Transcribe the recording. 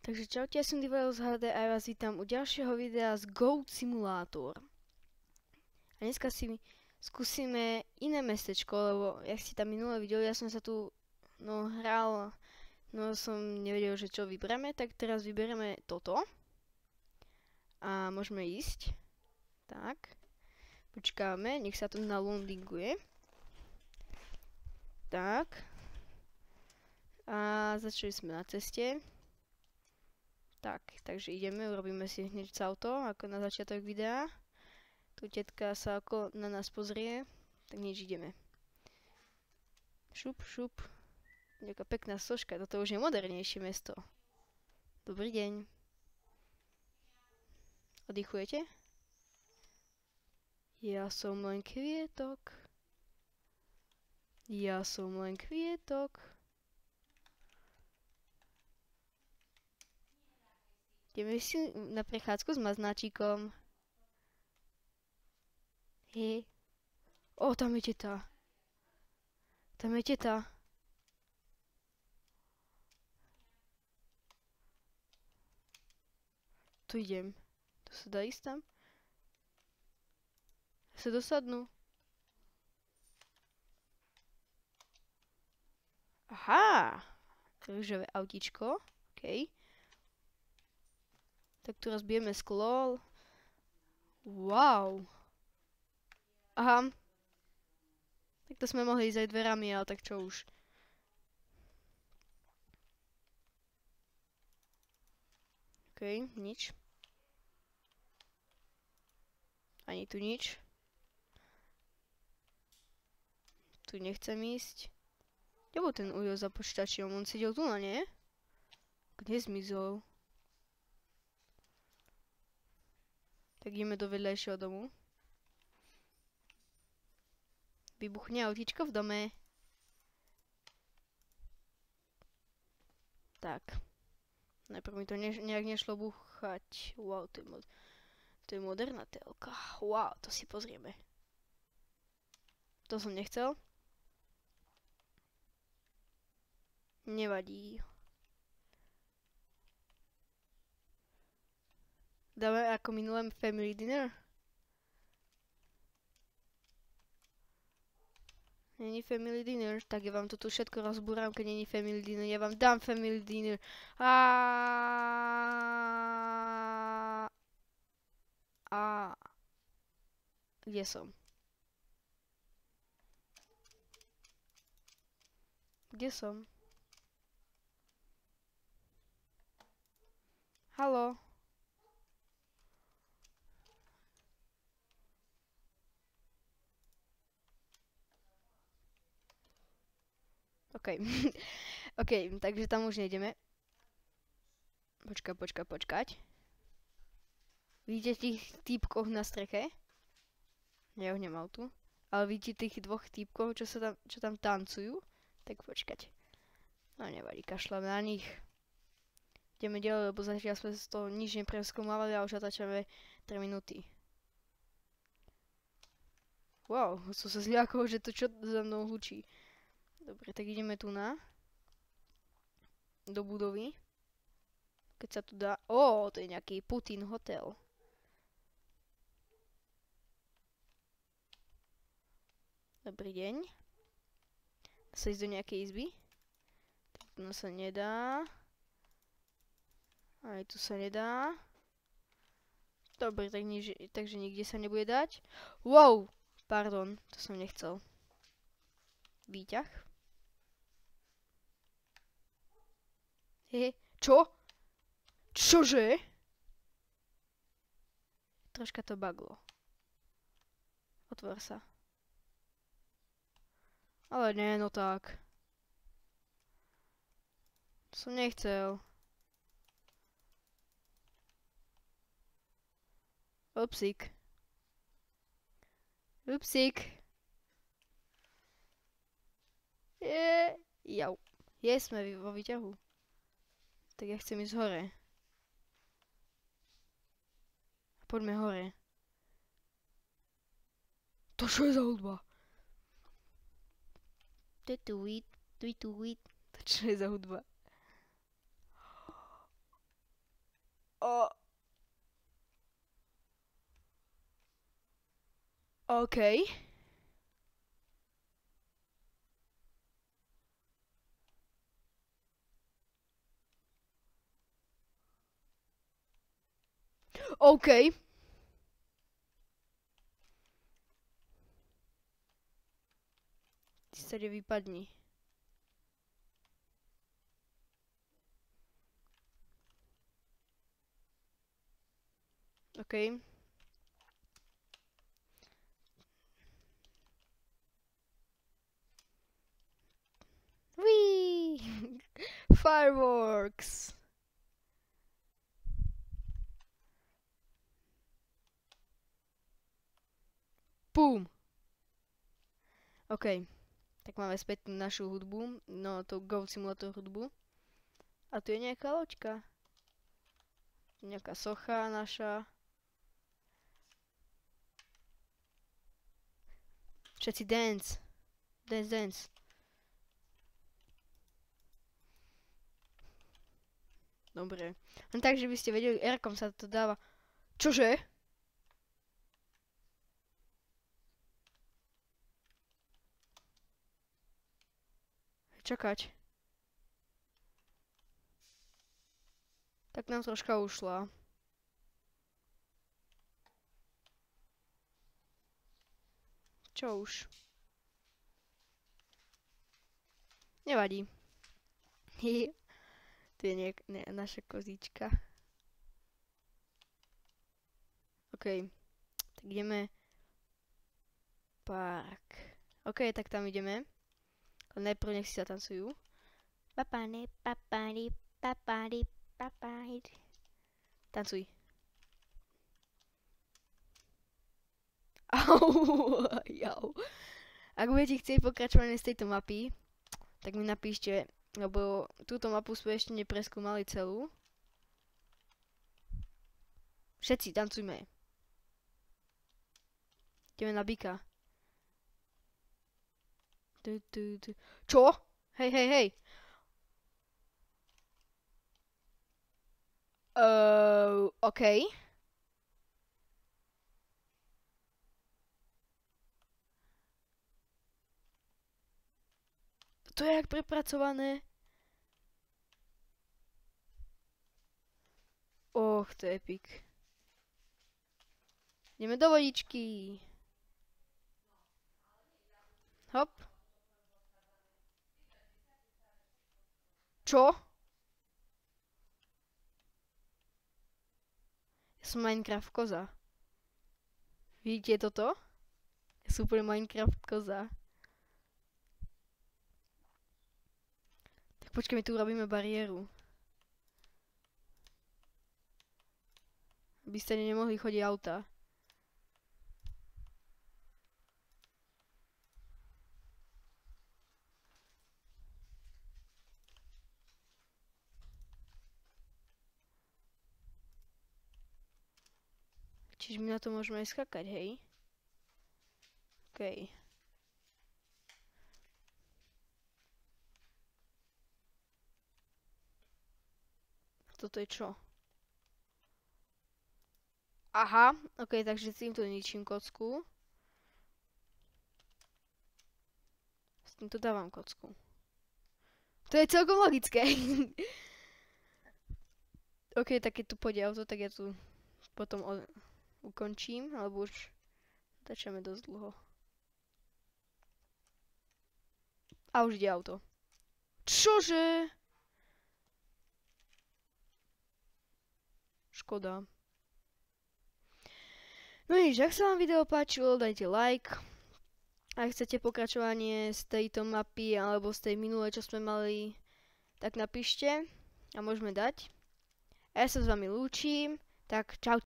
Takže čaute, ja som Divail z HD a ja vás vítam u ďalšieho videa z Goat Simulator. A dneska si skúsime iné mestečko, lebo jak ste tam minule videli, ja som sa tu hral, som nevedel, že čo vyberieme, tak teraz vyberieme toto. A môžeme ísť. Tak. Počkáme, nech sa to naloadinguje. Tak. A začali sme na ceste. Tak, takže ideme, urobíme si hneď auto, ako na začiatok videa. Tu tetka sa ako na nás pozrie, tak hneď ideme. Šup, šup. Nejaká pekná soška, toto už je modernejšie mesto. Dobrý deň. Oddychujete? Ja som len kvietok. Ja som len kvietok. Ideme si na prechádzku s maznáčikom. Hej. O, tam je teta. Tam je teta. Tu idem. To sa dá ísť tam? Sa dosadnú. Aha. Rúžové autíčko. OK. Tak tu rozbijeme sklo. Wow. Aha. Tak to sme mohli ísť aj dverami, ale tak čo už. OK, nič. Ani tu nič. Tu nechcem ísť. Kde bol ten ujo za počítačom? On sedel tu, nie? Kde zmizol? Tak ideme do vedľajšieho domu. Vybuchne autíčko v dome. Tak. Najprv mi to nejak nešlo búchať. Wow, to je moderná telka. Wow, to si pozrieme. To som nechcel. Nevadí. Dáme ako minulé family dinner? Není family dinner, tak ja vám to tu všetko rozbúram, keď není family dinner. Ja vám dám family dinner. Kde som? Kde som? Haló? OK. OK, takže tam už nejdeme. Počkať. Vidíte tých týpkov na streche? Ja ho nemám tu. Ale vidíte tých dvoch týpkov, čo tam tancujú? Tak počkať. No nevadí, kašľam na nich. Ideme ďalej, lebo zatiaľ sme z toho nič nepreskúmavali a už natáčame 3 minúty. Wow, som sa zľakol, že to čo za mnou hučí. Dobre, tak ideme tu do budovy. Keď sa tu dá... Ó, to je nejaký Putin hotel. Dobrý deň. Dá sa ísť do nejakej izby? Tu sa nedá. Aj tu sa nedá. Dobre, takže nikde sa nebude dať. Wow! Pardon, to som nechcel. Výťah. Hehe, čo? Čože? Troška to baglo. Otvor sa. Ale nie, no tak. To som nechcel. Upsík. Upsík. Jau. Sme vo výťahu. Tak ja chcem ísť hore. Poďme hore. To čo je za hudba? To čo je za hudba? OK. OK. Ty sa vypadni. OK. Whee! Fireworks! Boom! OK. Tak máme späť našu hudbu, no to Goat Simulator hudbu. A tu je nejaká loďka. Nejaká socha naša. Všetci dance. Dance, dance. Dobre. Len tak, že by ste vedeli, R-kom sa to dáva. Čože? Čakať. Tak nám troška ušla. Čo už? Nevadí. Tu je naša kozička. OK. Tak ideme. Park. OK, tak tam ideme. Najprv nech si zatancujú. Papány, papány, papány, papány. Tancuj. Au, jau. Ak budete chcieť pokračovanie z tejto mapy, tak mi napíšte, lebo túto mapu sme ešte nepreskúmali celú. Všetci, tancujme. Ideme na bika. Čo? Hej, hej, hej. OK. To je jak prepracované. Och, to je epic. Ideme do vodičky. Hop. Čo? Ja som Minecraft koza. Vidíte toto? Ja som úplne Minecraft koza. Tak počkaj, my tu urobíme bariéru. Aby ste nemohli chodiť auta. Čiže my na to môžeme aj skakať, hej? OK. Toto je čo? Aha, OK, takže s týmto ničím kocku. S týmto dávam kocku. To je celkom logické. OK, tak keď tu pôjde auto, tak ja tu potom ukončím, alebo už začneme dosť dlho. A už ide auto. Čože? Škoda. No nič, ak sa vám video páčilo, dajte like. Ak chcete pokračovanie z tejto mapy alebo z tej minulej, čo sme mali, tak napíšte a môžeme dať. A ja sa s vami lúčim, tak čau.